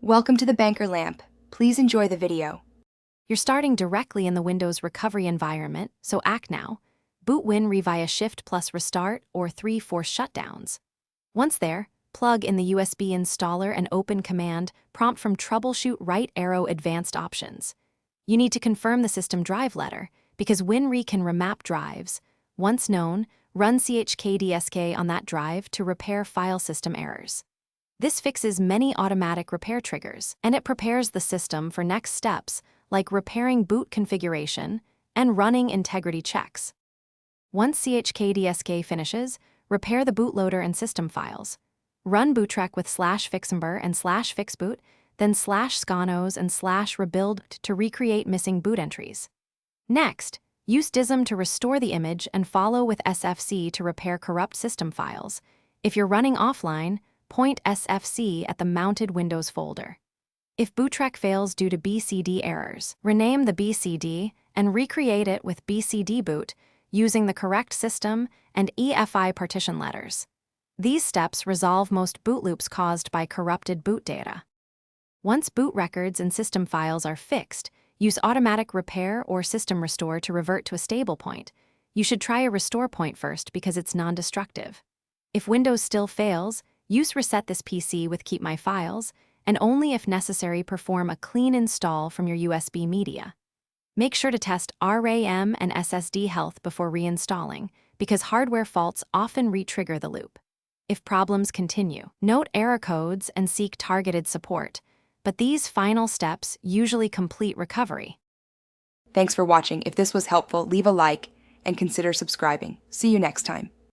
Welcome to the Banker Lamp. Please enjoy the video. You're starting directly in the Windows recovery environment, so act now. Boot WinRe via Shift plus Restart or 3 force shutdowns. Once there, plug in the USB installer and open Command prompt from Troubleshoot right arrow Advanced Options. You need to confirm the system drive letter, because WinRe can remap drives. Once known, run chkdsk on that drive to repair file system errors. This fixes many automatic repair triggers, and it prepares the system for next steps like repairing boot configuration and running integrity checks. Once chkdsk finishes, repair the bootloader and system files. Run bootrec with /fixember and /fixboot, then /scanos and /rebuild to recreate missing boot entries. Next, use dism to restore the image and follow with sfc to repair corrupt system files. If you're running offline, point sfc at the mounted Windows folder. If bootrec fails due to BCD errors, rename the BCD and recreate it with BCD boot using the correct system and EFI partition letters. These steps resolve most boot loops caused by corrupted boot data. Once boot records and system files are fixed, use automatic repair or system restore to revert to a stable point. You should try a restore point first because it's non-destructive. If Windows still fails, use reset this PC with keep my files, and only if necessary perform a clean install from your USB media. Make sure to test RAM and SSD health before reinstalling, because hardware faults often re-trigger the loop. If problems continue, note error codes and seek targeted support, but these final steps usually complete recovery. Thanks for watching. If this was helpful, leave a like and consider subscribing. See you next time.